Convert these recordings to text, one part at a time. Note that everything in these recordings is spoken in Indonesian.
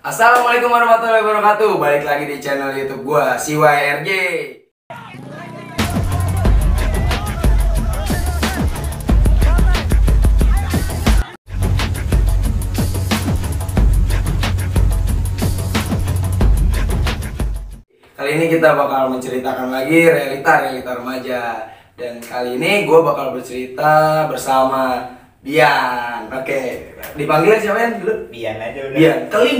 Assalamualaikum warahmatullahi wabarakatuh. Balik lagi di channel YouTube gua, CYRJ. Kali ini kita bakal menceritakan lagi realita remaja. Dan kali ini gue bakal bercerita bersama Bian. Oke, dipanggilnya siapa ya dulu? Bian aja udah. Bian, keling.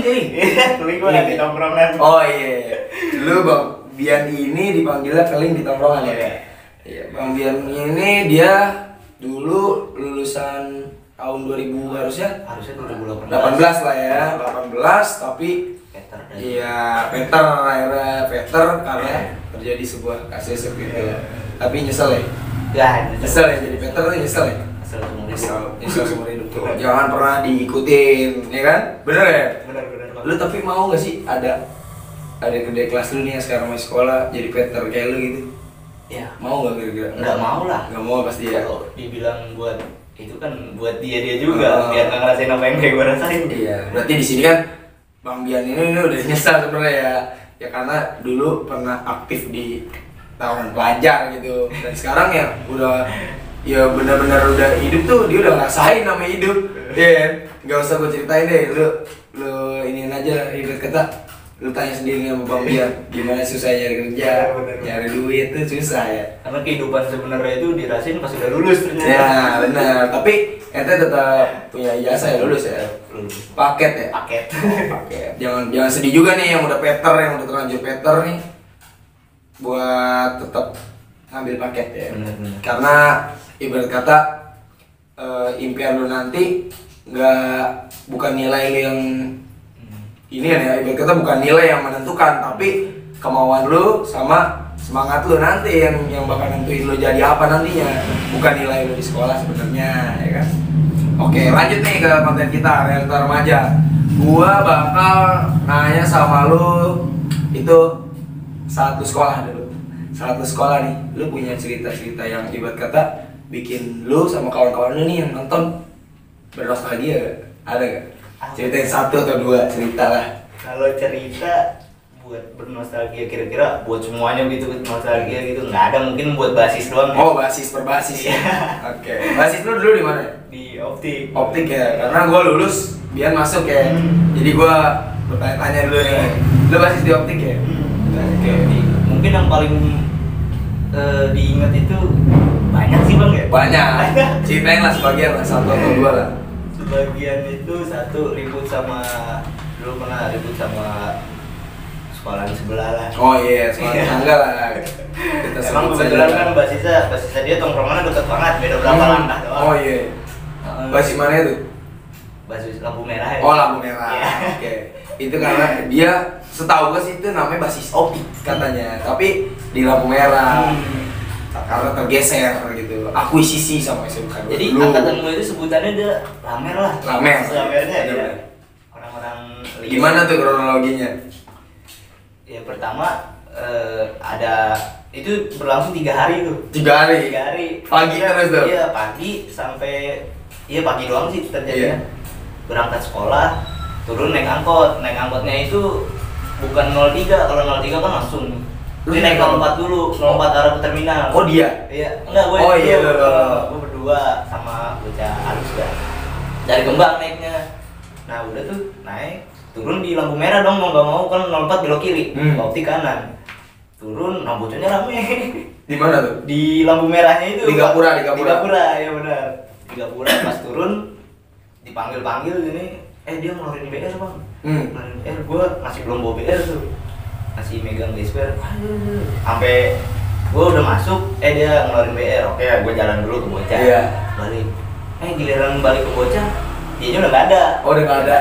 Keling gua di tongkrongan. Oh iya, dulu Bang Bian ini dipanggilnya keling di tongkrongan ya. Iya, Bang Bian ini dia dulu lulusan tahun 2000 harusnya 2018 lah ya, 18 tapi Peter. iya, akhirnya Peter karena terjadi sebuah kasus gitu. Tapi nyesel ya? Ya, Nyesel ya, jadi Peter tuh nyesel ya? Nyesel seumur hidup tuh. Jangan pernah diikutin, ya kan? Bener ya? Bener. Lu tapi mau gak sih ada gede kelas lu nih yang sekarang masih sekolah jadi Peter kayak lu gitu? Ya, Mau gak kira-kira? enggak mau lah. Gak mau pasti ya? Kalau dibilang buat itu kan buat dia juga, biar nggak ngerasain apa yang kayak gua rasain. Iya, berarti di sini kan Bang Bian ini udah nyesal sebenarnya ya. Ya karena dulu pernah aktif di tahun pelajar gitu. Dan sekarang ya udah ya benar-benar udah hidup tuh, dia udah ngerasain namanya hidup. Iya, nggak usah gue ceritain deh, lu iniin aja ribet kata. Lu tanya sendiri sama Bang Bian gimana susah nyari kerja, nyari duit tuh susah ya. Karena kehidupan sebenarnya itu dirasain pas udah lulus ternyata. Ya benar, tapi ente tetap punya ijazah ya, lulus ya. Lulus. Paket ya. Paket. Paket. Jangan sedih juga nih yang udah Peter, yang udah terlanjur Peter nih. Buat tetap ngambil paket ya. Bener. Karena ibarat kata impian lu nanti bukan nilai lu yang ini ya, ibarat kata bukan nilai yang menentukan, tapi kemauan lu sama semangat lu nanti yang bakal nentuin lu jadi apa nantinya, bukan nilai lu di sekolah sebenarnya, ya kan? Oke, lanjut nih ke konten kita, realita remaja. Gua bakal nanya sama lu itu satu sekolah dulu. Satu sekolah nih, lu punya cerita-cerita yang ibarat kata bikin lu sama kawan-kawan lu nih yang nonton bernostalgia gak? Ada gak? Ceritain satu atau dua cerita lah. Kalau cerita buat bernostalgia kira-kira buat semuanya gitu, nostalgia gitu nggak ada, mungkin buat basis doang. Oh, basis berbasis ya. Oke. Basis lu dulu di mana? Di optik. Optik ya. Karena gua lulus biar masuk ya. Jadi gua bertanya-tanya dulu nih. Lu basis di optik ya? Oke. Mungkin yang paling diingat itu banyak sih Bang ya. Banyak. Ceritain lah sebagian lah, satu atau dua lah. Sebagian itu satu ribut sama sekolahan sebelah lah. Oh iya, sekolah tetangga lah. Kita Emang sebut kebetulan saja. kan basisnya dia tongkrongannya deket banget, beda berapa langkah doang. Oh iya. Basis mana itu? Basis lampu merah ya. Oh, lampu merah. Iya. Oke. Itu karena dia setahu gue sih itu namanya basis optik katanya, tapi di lampu merah. Karena tergeser gitu. Akuisisi sama SMK. Jadi angkatan gue itu sebutannya dia lamer lah. Lamer. Lamernya Iya. dia. Orang-orang Gimana tuh kronologinya? Ya pertama ada itu berlangsung 3 hari tuh. 3 hari. 3 hari. Pagi terus tuh? Iya, pagi sampai pagi doang sih terjadinya. Iya. Berangkat sekolah, turun naik angkot. Naik angkotnya itu bukan 03, kalau 03 kan langsung. Dia naik 04 dulu, 04 arah ke terminal. Oh dia? Iya, enggak gue. Oh iya, gue berdua sama bocah halus ya. Dari Kembang naiknya. Nah, udah tuh naik, turun di lampu merah dong, mau nggak mau kan 04 belok kiri, optik kanan. Turun, nah bocahnya rame. Di mana tuh? Di lampu merahnya itu. Di Gapura, Di Gapura, ya benar. Di Gapura pas turun dipanggil gini, dia ngeluarin BR Bang. Ngeluarin BR, gue masih belum bawa BR tuh. Masih megang gesper. Sampai gue udah masuk, dia ngeluarin BR. Oke, gue jalan dulu ke bocah. Iya. Balik. Giliran balik ke bocah, dianya udah nggak ada. Oh, udah nggak ada.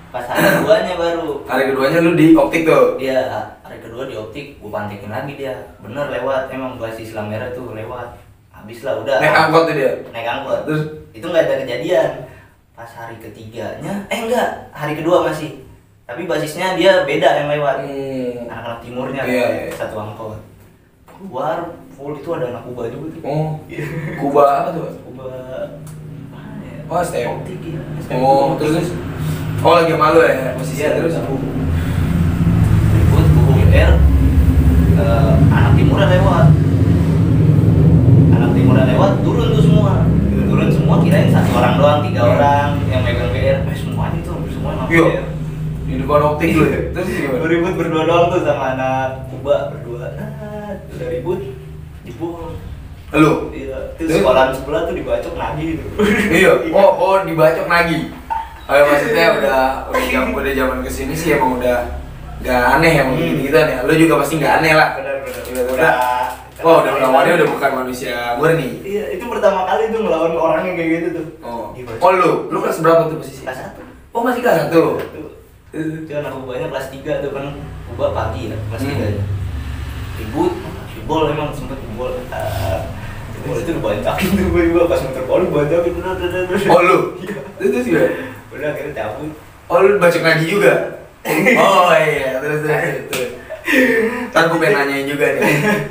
Pas hari keduanya baru. Hari keduanya lu di optik tuh? Iya, hari kedua di optik, gue pantekin lagi dia. Bener lewat, emang basis lampu merah tuh lewat. Habis lah udah. Naik angkot tuh dia? Naik angkot. Terus? Itu nggak ada kejadian. Pas hari ketiganya, enggak, hari kedua masih. Tapi basisnya dia beda yang lewat. Anak-anak timurnya, Iya. satu angkot. Keluar full itu ada anak Kuba juga tuh. Oh. Kuba apa tuh? Kuba. Oh, STM. Optik ya. Oh, terus Oh lagi malu ya posisinya terus. Ribut hubung BR, anak timurnya lewat. Anak timurnya lewat, turun tuh semua. Turun semua, kirain 1 orang doang, 3 orang yang megang BR. Semuanya tuh, semua emang BR. Di depan optik lu ya? Terus gimana? Ribut berdua doang tuh sama anak Kuba berdua. Udah ribut, dibuang. Lu? Iya, terus sekolahan sebelah tuh dibacok nagih gitu. Iya, oh dibacok nagih. Oh maksudnya udah zaman kesini sih emang udah nggak aneh ya gitu ya. Lu juga pasti nggak aneh lah. Benar. Udah lawannya udah bukan manusia murni. Iya, itu pertama kali tuh ngelawan orang yang kayak gitu tuh. Oh lu kelas berapa tuh posisi? Kelas 1. Oh masih kelas 1. Jangan aku banyak kelas 3 tuh kan, Kuba pagi ya, kelas 3 ya. Ribut, jebol emang sempet jebol. Jebol itu dibancakin tuh gue juga pas muter balik bancakin bener. Oh lu? Terus juga? Udah akhirnya cabut. Oh lu bacok lagi juga? Oh iya, terus. Ntar gue pengen nanyain juga nih.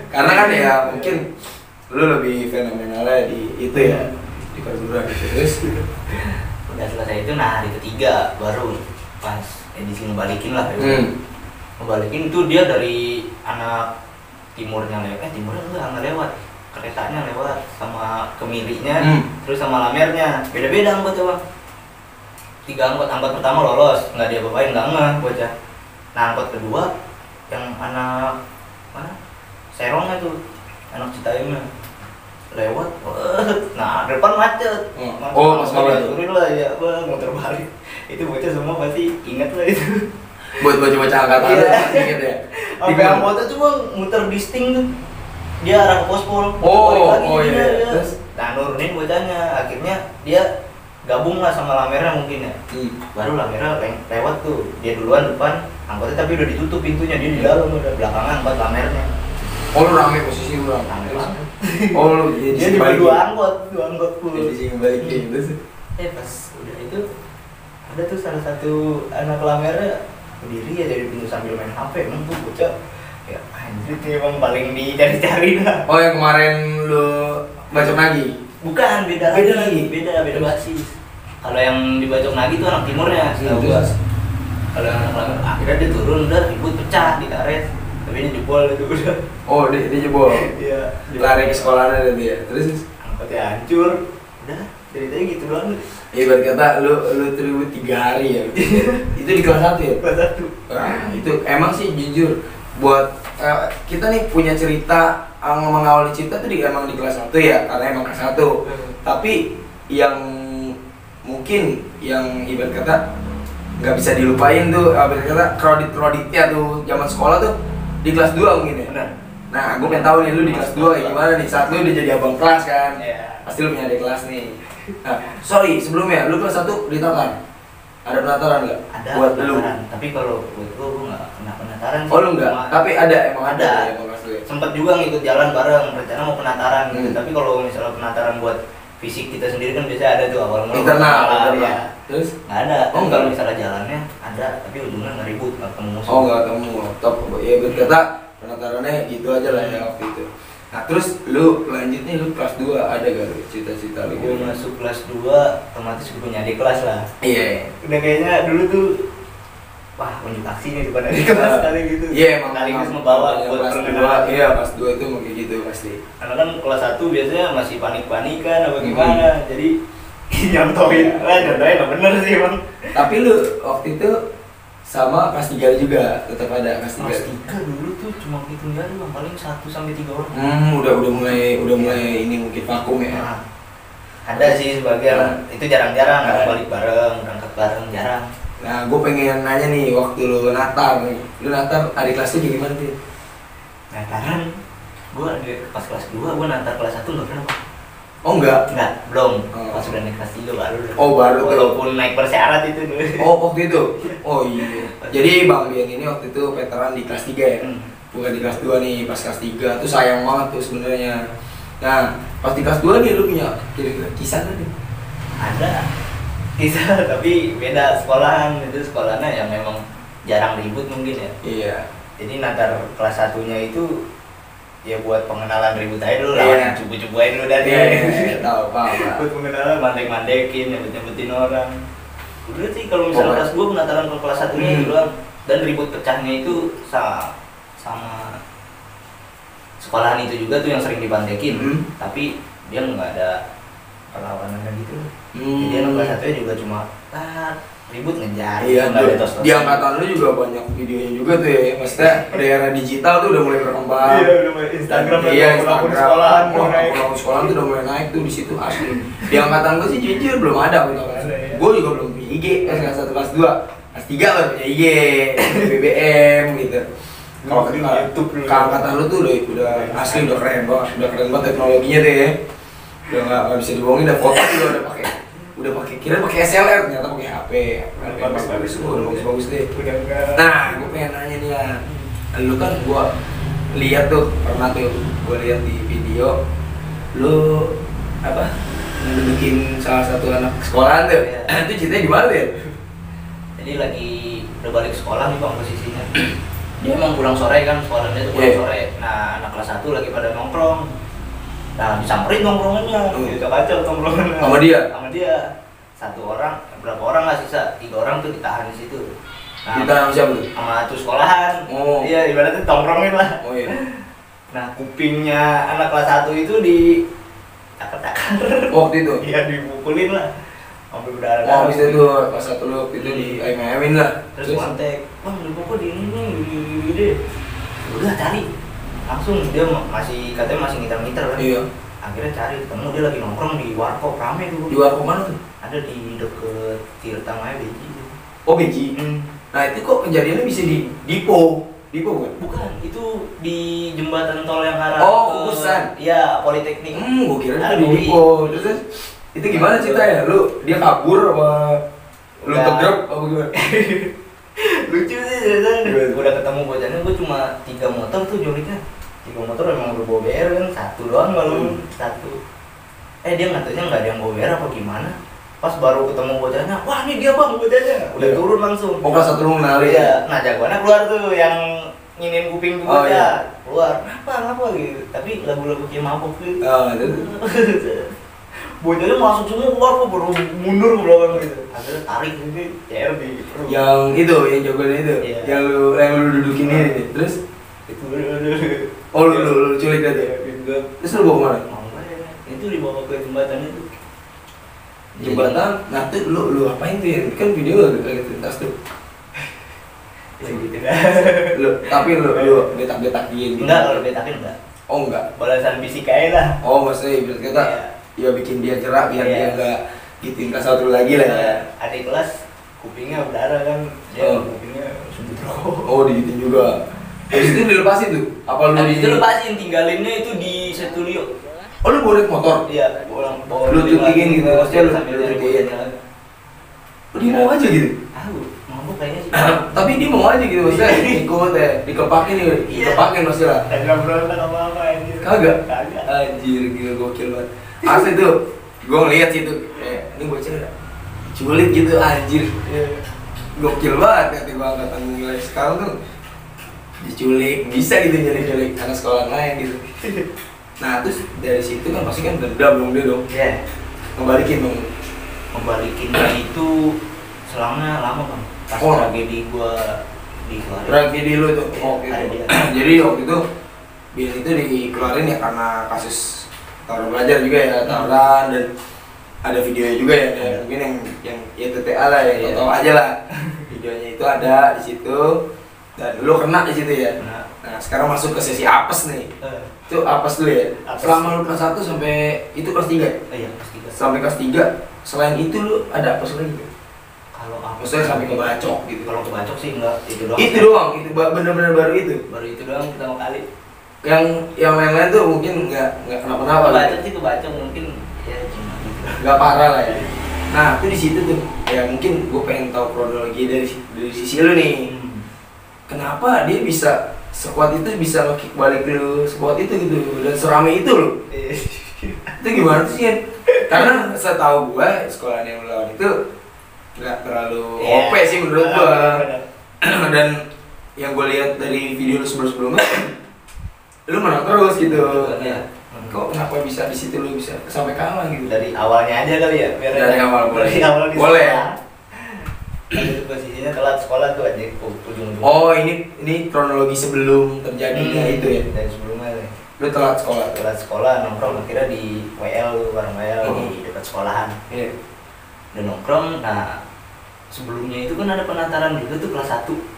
Karena kan ya mungkin lu lebih fenomenalnya di itu ya, di perguruan gitu. Terus udah selesai itu, nah hari ketiga baru pas edisi ngebalikin lah ya. Ngebalikin itu dia dari anak timurnya nggak lewat, keretanya lewat sama kemirinya, terus sama lamernya beda-beda anggotnya bang. 3 angkot pertama lolos, nggak dia bapain, nggak ngeh bocah. Nah angkot kedua yang anak mana Serongnya tuh, anak Citayamnya lewat, nah depan macet. Oh pas malam turun lah ya bang, muter balik. Itu bocah semua pasti ingat lah itu. Buat bocah-bocah angkatan lu pasti inget ya. Sampai anggota tuh bang muter di sting tuh, dia arah ke pospol. Oh iya. Terus nah nurunin bocahnya, akhirnya dia gabung lah sama lamernya mungkin ya. Baru lamernya lewat tuh, dia duluan depan anggota tapi udah ditutup pintunya, dia di dalam udah belakangan buat lamernya. Oh lu rame posisi lu rame. Oh lu dia di dua angkot full. Jadi sih balikin terus. Pas udah itu ada tuh salah satu anak lamernya berdiri ya dari pintu sambil main HP, emang tuh bocah ya anjir nih emang paling dicari-cari dah. Oh yang kemarin lu bacok lagi? Bukan, beda basis. Kalau yang dibacok lagi tuh anak timurnya, setahu gua. Kalau yang anak lamer, akhirnya dia turun udah ribut pecah di karet. Tapi ini jebol itu udah. Oh dia jebol? Iya. Lari ke sekolahnya dan dia, terus? Angkotnya hancur. Udah, ceritanya gitu doang. Ibarat kata lu ribut 3 hari ya. Itu di kelas 1 ya? Kelas 1. Nah, itu emang sih jujur buat kita nih punya cerita mengawali cerita tuh emang di kelas 1 ya, karena emang kelas 1. Tapi yang mungkin yang ibarat kata nggak bisa dilupain tuh, ibarat kata kreditnya tuh zaman sekolah tuh di kelas 2 mungkin ya. Benar. Nah, gue pengen tahu nih lu di kelas 2 gimana nih, saat lu udah jadi abang kelas kan. Iya. Pasti lu punya adik kelas nih. Nah, sorry sebelumnya lu kelas 1 ditatar. Ada penataran nggak? Ada buat penataran. lu. Tapi kalau buat lu nggak kena penataran sih. Oh lu nggak? Tapi ada emang ada. Ya, Sempet juga ngikut jalan bareng, rencana mau penataran gitu. Tapi kalau misalnya penataran buat fisik kita sendiri kan biasanya ada tuh awal mula internal ya. Terus? Nggak ada. Oh Kalau misalnya jalannya ada, tapi ujungnya nggak ribut, nggak ketemu musuh. Oh nggak ketemu, top. Ya berkata penatarannya gitu aja lah ya waktu itu. Nah terus lu lanjutnya lu kelas 2 ada gak lu cita-cita lu? Gue masuk kelas 2, otomatis gue punya adik kelas lah. Iya. Udah kayaknya dulu tuh, wah unjuk taksi nih depan adik kelas kali gitu. Iya emang. Sekaligus membawa buat kelas 2. Iya kelas 2 itu mau kayak gitu pasti. Karena kan kelas 1 biasanya masih panik-panikan apa gimana, jadi nyontoin lah bener sih bang. Tapi lu waktu itu sama kelas 3 juga tetap ada kelas 3. Kelas 3 dulu tuh cuma hitung jari bang, paling 1 sampai 3 orang. Udah mulai ini mungkin vakum ya. Nah, ada sih sebagian, itu jarang-jarang, kadang balik bareng, berangkat bareng, jarang. Nah, gue pengen nanya nih, waktu lu natar nih, lu natar adik kelas lu gimana tuh? Nataran, gue pas kelas 2, gue natar kelas 1 nggak pernah bang. Oh enggak? Enggak, belum. Pas udah naik kelas 3 baru. Oh baru tuh. Walaupun naik bersyarat itu dulu. Oh waktu itu? Oh iya. Jadi Bang Bian ini waktu itu veteran di kelas 3 ya? Bukan di kelas 2 nih, pas kelas 3 tuh sayang banget tuh sebenarnya. Nah, pas di kelas 2 nih lu punya kira-kira kisah gak nih? Ada kisah, tapi beda sekolahan. Itu sekolahnya yang memang jarang ribut mungkin ya. Iya. Jadi natar kelas 1-nya itu ya buat pengenalan ribut aja dulu lah, cupu-cupu aja dulu dari tahu apa buat pengenalan mandek-mandekin, nyebut-nyebutin orang. Udah sih kalau misalnya kelas gua penataran ke kelas 1 nya itu doang. Dan ribut pecahnya itu sama sekolahan itu juga tuh yang sering dipantekin. Tapi dia nggak ada perlawanan gitu. Jadi anak kelas 1 nya juga cuma ribut ngejar. Iya, di angkatan lu juga banyak videonya juga tuh ya. Maksudnya daerah digital tuh udah mulai berkembang. Iya, udah mulai Instagram dan akun sekolahan tuh udah mulai naik tuh di situ asli. Di angkatan gua sih jujur belum ada gitu kan. Gua juga belum punya IG kelas 1 kelas 2. Kelas 3 baru punya IG, BBM gitu. Kalau ke angkatan lu tuh udah asli udah keren banget teknologinya deh ya. Udah nggak bisa dibohongin, udah foto juga udah pakai SLR, ternyata pakai HP. Bagus semua, udah bagus deh. Nah, gue pengen nanya nih ya, lu kan gua lihat tuh pernah tuh gua lihat di video lu ngedudukin salah satu anak sekolahan tuh. Itu ceritanya gimana tuh ya? Jadi lagi udah balik sekolah nih bang posisinya. Dia emang pulang sore kan, sekolahnya tuh pulang sore. Nah, anak kelas 1 lagi pada nongkrong. Nah, disamperin nongkrongannya, gitu kacau nongkrongannya. Sama dia? Satu orang, berapa orang lah sisa? 3 orang tuh ditahan di situ. Nah, ditahan siapa tuh? Sama tuh sekolahan. Iya, ibaratnya tongkrongin lah. Nah, kupingnya anak kelas 1 itu di takar-takar. Waktu itu? Iya, dipukulin lah. Sampai berdarah. Habis itu kelas 1 lu itu di ayam-ayamin lah. Terus kontak, "Bang, dipukul di ini gini." Udah cari. Langsung dia katanya masih ngiter-ngiter kan. Iya. Akhirnya cari ketemu, dia lagi nongkrong di warkop rame tuh. Di warkop mana tuh? Ada di deket Tirta Maya Beji. Oh Beji. Nah itu kok kejadiannya bisa di Dipo kan? Bukan, itu di jembatan tol yang arah Kukusan. Iya, Politeknik. Gua kira itu di Dipo. Terus itu gimana ceritanya? Dia kabur apa lu tegrep apa gimana? Lucu sih ceritanya. Udah ketemu bocahnya, gue cuma 3 motor tuh joliknya. 3 motor emang udah bawa BR kan, 1 doang malu 1. Dia ngatanya nggak ada yang bawa BR apa gimana. Pas baru ketemu bocahnya, wah ini dia bang bocahnya. Udah turun langsung. Kelas 1 lu nari. Iya, nah jagoannya keluar tuh yang nginin kuping tuh bocah. Keluar, kenapa gitu. Tapi lagu-lagu kayak mabuk gitu. Bocahnya masuk semua keluar kok, baru mundur ke belakang gitu. Akhirnya tarik gitu, CRB gitu. Yang itu, yang jagoannya itu? Iya. Yang lu dudukin ini, terus? Itu lu culik aja? Terus lu bawa kemana? Itu dibawa ke jembatan itu. Jembatan? Nah tuh lu apain tuh ya? Kan video lagi lintas tuh. Ya gitu dah. Tapi lu betak-betakin gitu? Enggak, kalau betakin enggak. Oh enggak? Balasan fisik aja lah. Oh maksudnya ibarat kata ya bikin dia gerak biar dia enggak gituin kelas 1 lagi lah ya. Adik kelas kupingnya berdarah kan, dia kupingnya sumber rokok. Oh digituin juga. Habis itu dilepasin tuh? Apa lu itu lepasin, tinggalinnya itu di Setulio. Oh lu bawa motor? Iya, bawa lu cutikin gitu, maksudnya lu cutikin. Oh dia mau aja gitu? Mabuk kayaknya sih. Tapi dia mau aja gitu, maksudnya ikut ya, dikepakin maksudnya. Kagak berontak apa-apa anjir. Kagak? Anjir, gila gokil banget. Asli tuh, gue ngeliat sih tuh, ini bocah culik gitu anjir. Gokil banget kata gue angkatan nilai sekarang tuh diculik, bisa gitu nyulik anak sekolah lain gitu. Nah terus dari situ kan pasti kan dendam dong dia dong. Iya. Ngebalikin dong. Membalikinnya itu selama lama bang. Pas tragedi gua dikeluarin. Tragedi lu tuh. Jadi waktu itu biar itu dikeluarin ya karena kasus tawuran belajar juga ya, tawuran dan ada videonya juga ya, mungkin yang ya TTA lah ya, tahu aja lah. Videonya itu ada di situ dan lu kena di situ ya. Nah sekarang masuk ke sesi apes nih. Itu apes dulu ya. Selama lu kelas 1 sampai itu kelas 3? Iya, kelas 3. Sampai kelas 3. Selain itu lu ada apes lagi? Kalau apes sampai ke bacok gitu. Kalau ke bacok sih enggak, itu doang. Itu doang, itu benar-benar baru itu. Baru itu doang pertama kali. Yang lain-lain tuh mungkin enggak kenapa-napa. Bacok sih kebacok mungkin ya cuma gitu. Enggak parah lah ya. Nah, itu di situ tuh. Ya mungkin gue pengen tahu kronologi dari sisi lu nih. Kenapa dia bisa sekuat itu, bisa nge-kick balik lu sekuat itu gitu dan serame itu loh. Itu gimana sih ya? Karena setahu gue sekolah yang lu lawan itu nggak terlalu OP sih menurut gue. Dan yang gue lihat dari video lu sebelumnya lu menang terus gitu. Kok kenapa bisa di situ lu bisa sampai kalah gitu? Dari awalnya aja kali ya. Dari awal boleh. Dari awal boleh. Itu posisinya telat sekolah tuh aja ujung-ujung. Oh, ini kronologi sebelum terjadinya itu ya. Dari sebelumnya nih. Lu telat sekolah. Telat sekolah nongkrong akhirnya di WL tuh, bareng WL di dekat sekolahan. Iya. Udah nongkrong, nah sebelumnya itu kan ada penataran juga tuh kelas 1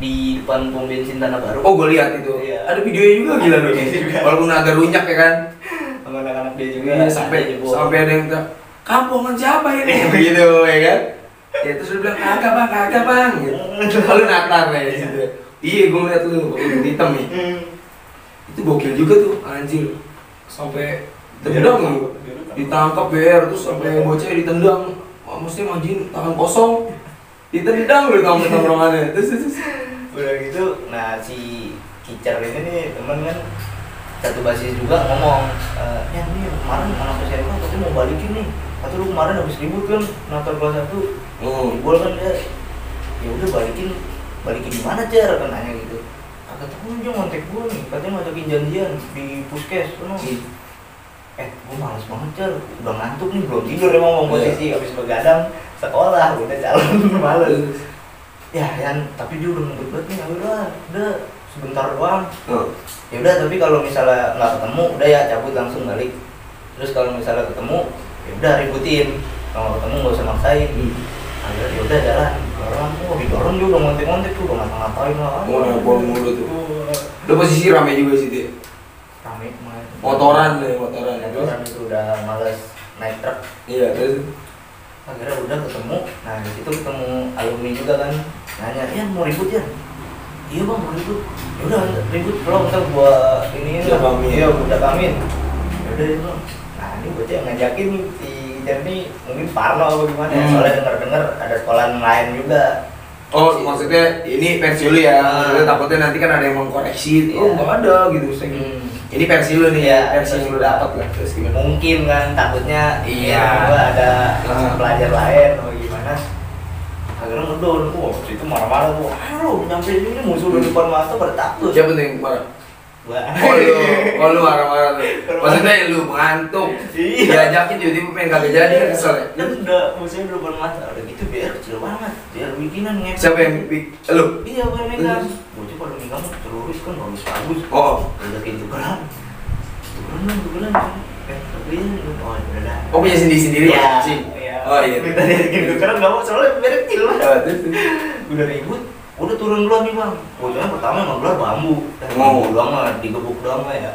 di depan pom bensin Tanah Baru. Oh, gue lihat itu. Iya. Ada videonya juga gila lu. Walaupun agak runyak ya kan. Sama anak-anak dia juga. Iya, sampai ada yang bilang, kampungan siapa ini? Begitu ya kan. Ya terus lu bilang kagak bang gitu. Lalu nakar ya gitu. Iya, gue ngeliat lu hitam nih. Itu gokil juga tuh anjir. Sampai tendang lu. Ditangkap BR terus sampai bocahnya ditendang. Mesti majin tangan kosong. Ditendang lu tongkrongannya. Terus udah gitu, nah si Kicer ini nih temen kan satu basis juga ngomong, ya nih kemarin anak SMA katanya mau balikin nih, atau lu kemarin habis ribut kan nonton kelas 1 ribut kan dia, ya udah balikin di mana Cer, kan nanya gitu. Kata tahu dia ngontek gue nih, katanya ngajakin janjian di puskes, gue malas banget Cer, udah ngantuk nih, belum tidur emang mau posisi habis begadang sekolah, udah calon males. Ya Yan, tapi dia udah ngebut banget nih, udah sebentar doang. Ya udah, tapi kalau misalnya nggak ketemu, udah ya cabut langsung balik. Terus kalau misalnya ketemu, ya udah ributin. Kalau ketemu nggak usah maksain. Akhirnya ya udah jalan. Orang didorong dia udah ngontek-ngontek tuh, udah ngapa-ngapain lah. Bol mulu tuh. Udah posisi rame juga sih dia. Rame kemarin. Motoran itu udah males naik truk. Iya, terus akhirnya udah ketemu. Nah di situ ketemu alumni juga kan, nanya, ya mau ribut ya? Iya bang, mau ribut. Ya udah ribut, kalau ntar gua ini udah kami. Iya, udah kami. Ya udah itu. Nah ini bocah yang ngajakin nih si Jerni, mungkin Parno atau gimana ya, soalnya dengar ada sekolah lain juga. Oh, maksudnya ini versi lu ya. Maksudnya takutnya nanti kan ada yang mengkoreksi. Oh, enggak ada gitu. Ini versi lu nih, versi yang lu dapat lah. Terus gimana? Mungkin kan takutnya iya gua ada pelajar lain atau gimana. Akhirnya ngedon, itu marah-marah tuh. Lu nyampe ini musuh di depan mata pada takut. Siapa tuh yang marah? Oh lu marah-marah tuh. Maksudnya lu ngantuk. Diajakin tiba-tiba pengen kagak jadi kan kesel ya. Kan udah musuhnya di depan mata. Udah gitu biar kecil banget. Biar bikinan ngepet. Siapa yang lu? Iya, gue yang megang. Bocah pada megang terus kan bagus. Oh. Udah kayak tukeran. Tukeran. Oh, udah. Oh, punya sendiri-sendiri ya? Iya. Oh iya. Minta dia bikin tukeran enggak mau soalnya biar kecil lah. Udah ribut. Udah turun duluan nih bang. Bocahnya pertama emang gelar bambu. Bambu doang mah, digebuk doang mah ya.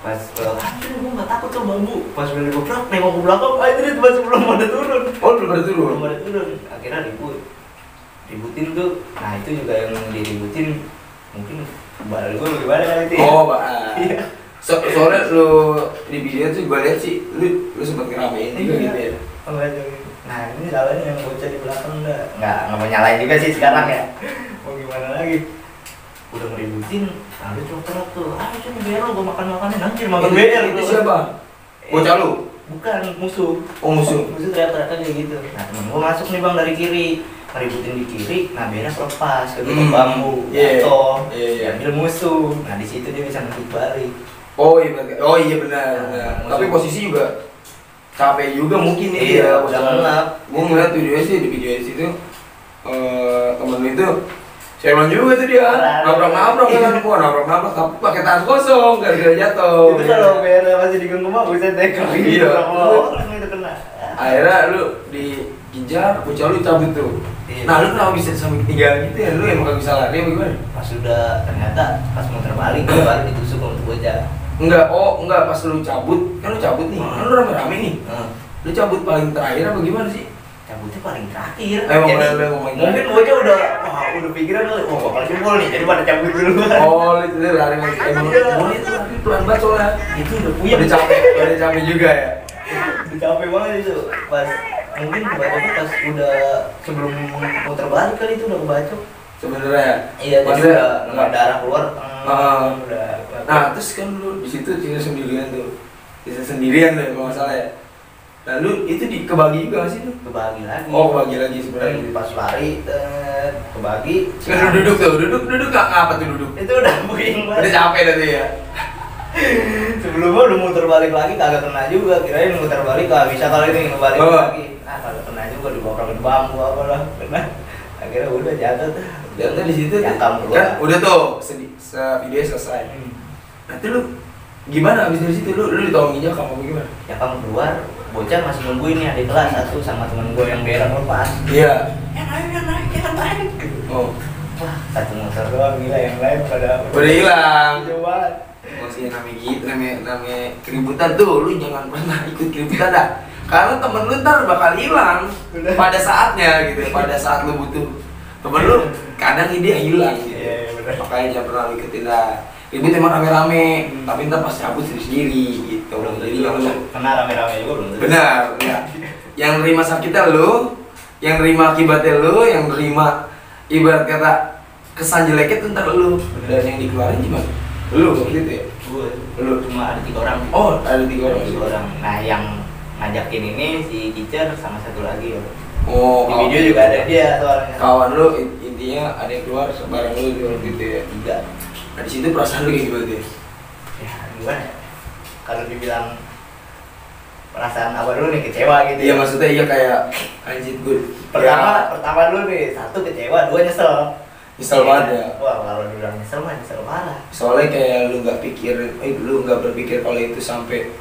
Pas anjir gue nggak takut sama bambu. Pas udah digebrak, nengok ke belakang, anjir itu masih belum ada turun. Oh belum ada turun. Belum ada turun. Akhirnya ributin tuh. Nah itu juga yang diributin mungkin kembali gue gimana kan itu. Oh pak. Iya. Soalnya lu di video tuh gue lihat sih, lu sempet ngeramein juga gitu ya. Nah ini salahnya yang bocah di belakang udah nggak mau nyalain juga sih sekarang ya, mau gimana lagi, udah ngeributin, nah dia teriak tuh, sini BR lo, gue makan-makanin, anjir makan BR itu siapa? Bocah lu? Bukan, musuh. Oh musuh teriak-teriak kayak gitu. Nah temen gue masuk nih bang dari kiri, ngeributin di kiri, nah BR lepas ke bambu, jatuh, ambil musuh, nah di situ dia bisa ngebut balik. Oh iya benar. Tapi posisi juga capek juga mungkin nih ya, udah ngelap. Gue ngeliat videonya sih, di video itu temen lu itu Sherman juga tuh dia, nabrak kan, nabrak tapi pakai tangan kosong, gara-gara jatuh. Itu kalau BR masih diganggu mah bisa dekor gitu. Orang itu kena. Akhirnya lu dikejar, bocah lu cabut tuh. Nah lu kenapa bisa sampai ketiga gitu ya? Lu emang gak bisa lari apa gimana? Pas udah ternyata pas mau terbalik baru ditusuk sama tuh bocah. Enggak pas lu cabut, kan lu cabut nih, kan lu rame-rame nih. Lu cabut paling terakhir apa gimana sih? Cabutnya paling terakhir. Jadi mungkin bocah udah pikiran kali, bakal jebol nih, jadi pada cabut dulu. Oh, itu lari lagi. Emang itu lari pelan banget soalnya. Itu udah puyeng. Udah capek juga ya. Udah capek banget itu. Pas mungkin kebacok pas udah sebelum mau terbalik kali itu udah kebacok. Sebenarnya. Iya, jadi udah darah keluar. Udah. Nah, terus kan lu di situ sendirian tuh. Sendirian deh kalau nggak salah ya. Nah, lu itu kebagi juga nggak sih tuh? Kebagi lagi. Oh, kebagi lagi sebenarnya. Pas lari kebagi. Kan duduk apa tuh duduk? Itu udah pusing banget. Udah capek dah tuh ya. Sebelumnya udah muter balik lagi kagak kena juga, kirain muter balik kagak bisa kali ini ngebalik lagi. Nah kalau kena juga dibawa ke bambu apalah, kena. Akhirnya udah jatuh tuh. Jatuh di situ kan udah tuh video selesai. Nanti lu gimana abis dari situ lu ditolongin aja kamu gimana? Ya kamu keluar, bocah masih nungguin nih adik kelas satu sama temen gue yang berak lepas. Iya. Yang naik. Oh. Wah, satu motor doang gila, yang lain pada udah hilang. Coba. Maksudnya namanya gitu, namanya keributan tuh, lu jangan pernah ikut keributan dah. Karena temen lu ntar bakal hilang pada saatnya gitu, pada saat lu butuh. Temen lu kadang dia hilang gitu. Iya, makanya jangan pernah lu ikutin dah. Ribut emang rame-rame, tapi ntar pas cabut sendiri-sendiri gitu. Jadi yang kena rame-rame juga belum tentu. Benar, ya. Yang nerima sakitnya lu, yang nerima akibatnya lu, yang nerima ibarat kata kesan jeleknya tuh ntar lu. Dan yang dikeluarin gimana? Lu gitu ya? Gue, lu cuma ada 3 orang. Oh, ada 3 orang. 3 orang. Nah, yang ngajakin ini si teacher sama satu lagi. Oh, di video juga ada dia soalnya. Kawan lu intinya ada yang keluar bareng lu gitu ya? 3. Nah di situ perasaan lu kayak gimana tuh? Ya gimana ya? Kalau dibilang perasaan apa dulu nih, kecewa gitu. Iya maksudnya iya kayak anjir gue. Pertama dulu nih, 1 kecewa, 2 nyesel. Nyesel banget ya. Wah kalau dibilang nyesel mah nyesel parah. Soalnya kayak lu nggak berpikir kalau itu sampai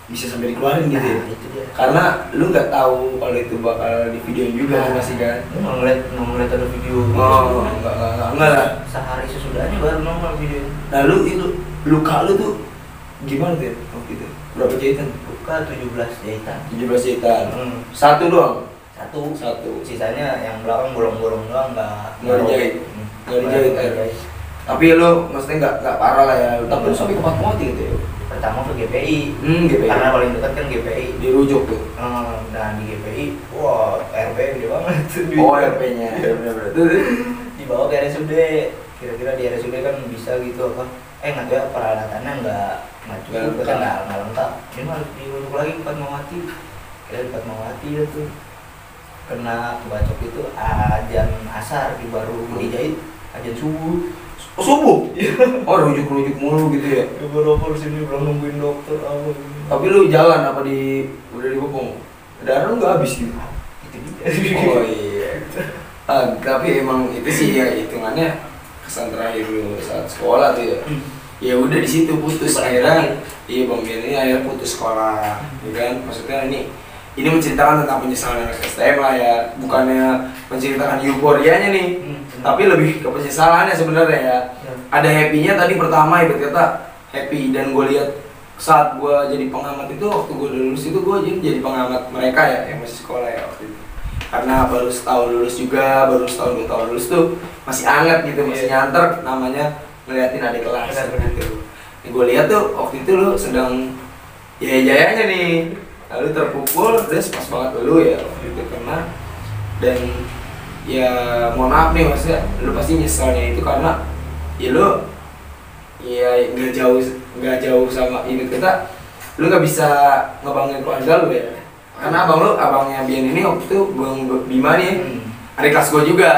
bisa sampai dikeluarin gitu ya. Itu dia. Karena lu nggak tahu kalau itu bakal di videoin juga masih kan. Mau ngeliat ada video. Oh, enggak lah. Sehari sesudahnya baru nongol video. Nah lu itu luka lu tuh gimana tuh waktu itu? Berapa jahitan? Luka 17 jahitan. 17 jahitan. 1 doang. Satu. Sisanya yang belakang bolong-bolong doang nggak dijahit. Nggak dijahit. Tapi lu maksudnya nggak parah lah ya. Tapi lu sampai ke Fatmawati gitu ya. Pertama ke GPI. GPI. Karena paling dekat kan GPI. Dirujuk tuh. Nah di GPI, wah RP gede banget. Oh RP-nya. Benar-benar. Dibawa ke RSUD. Kira-kira di RSUD kan bisa gitu apa? Nggak ya, peralatannya nggak cukup, kan nggak lengkap. Ini harus dirujuk lagi ke Fatmawati. Kira di Fatmawati ya tuh. Kena kebacok itu ajan asar baru dijahit ajan subuh. Oh subuh? Oh rujuk mulu gitu ya? Baru sini belum nungguin dokter apa gitu. Tapi lu jalan apa udah dibopong? Darah lu nggak habis gitu? Itu dia. Oh iya. Tapi emang itu sih ya hitungannya kesan terakhir lu saat sekolah tuh ya. Ya udah di situ putus akhirnya. Iya Bang Bian ini akhirnya putus sekolah, ya kan? Maksudnya ini menceritakan tentang penyesalan anak STM lah ya, bukannya menceritakan euforianya nih, tapi lebih ke penyesalannya sebenarnya ya. Ada happy-nya tadi pertama ibarat kata happy, dan gue lihat saat gue jadi pengamat itu waktu gue lulus itu gue jadi pengamat mereka ya yang masih sekolah ya waktu itu. Karena baru setahun lulus juga, baru setahun 2 tahun lulus tuh masih anget gitu, masih nyanter namanya ngeliatin adik kelas gitu. Gue lihat tuh waktu itu lu sedang jaya-jayanya nih. Lalu terpukul, terus pas banget lu ya waktu itu kena. Dan ya mohon maaf nih maksudnya lu pasti nyesalnya itu karena ya lu ya nggak jauh sama ini kita, lu nggak bisa ngebangun keluarga lu ya, karena abangnya Bian ini waktu itu Bang Bima nih adik kelas gue juga,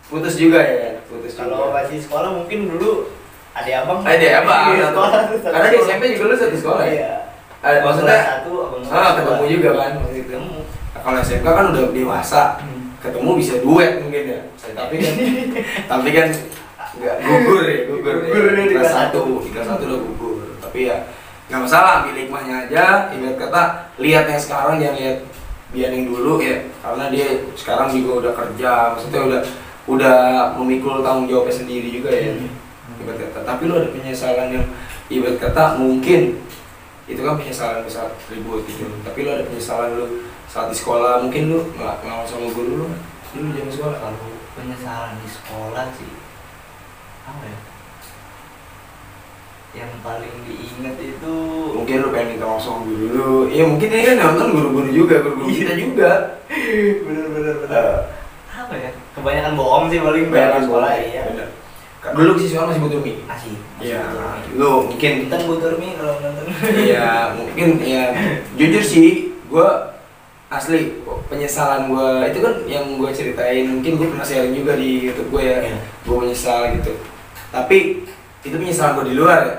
putus juga ya. Kalau masih sekolah mungkin dulu ada abang karena di SMP juga lu satu sekolah ya. Maksudnya ketemu juga kan waktu itu. Kalau SMK kan udah dewasa, ketemu bisa duet mungkin ya. Tapi kan nggak gugur ya. Kelas 1 udah gugur. Tapi ya nggak masalah, ambil hikmahnya aja. Ibarat kata lihat yang sekarang, jangan lihat Bian yang dulu ya. Karena dia sekarang juga udah kerja, maksudnya udah memikul tanggung jawabnya sendiri juga ya. Ibarat kata. Tapi lu ada penyesalan yang ibarat kata mungkin itu kan penyesalan besar ribut gitu, tapi lu ada penyesalan lu saat di sekolah, mungkin lu ngelawan sama guru lu zaman sekolah. Kalau penyesalan di sekolah sih apa ya, yang paling diingat itu mungkin lu pengen minta maaf sama guru lu, ya mungkin ini kan nonton guru-guru juga, guru kita juga. bener apa ya, kebanyakan bohong sih paling kebanyakan sekolah ya. Bener. Dulu siswa masih butuh mie. Iya. Lu mungkin kita butuh mie kalau nonton. Iya, mungkin ya jujur sih, gua asli penyesalan gua itu kan yang gua ceritain, mungkin gua pernah sharing juga di YouTube gua ya. Gua menyesal gitu. Tapi itu penyesalan gua di luar ya.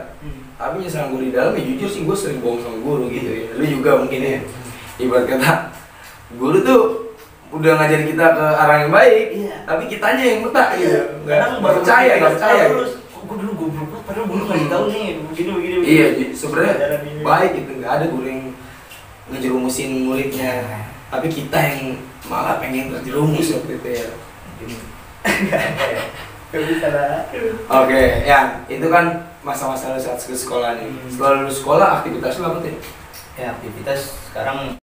Tapi penyesalan gua di dalam ya jujur sih gua sering bohong sama guru gitu ya. Lu juga mungkin ya. Ibarat kata guru tuh udah ngajarin kita ke arah yang baik, Iya. tapi kitanya yang buta gitu. Kadang Nggak percaya, nggak percaya. terus. Gue dulu goblok banget, padahal guru ngasih tahu nih begini. Iya, sebenarnya Pelajaran ini. baik gitu, nggak ada guru yang ngejerumusin muridnya, tapi kita yang malah pengen terjerumus waktu itu ya. Gak bisa lah. Oke, ya itu kan masa-masa lu saat ke sekolah nih. Setelah lulus sekolah, aktivitas lu apa tuh? Ya aktivitas sekarang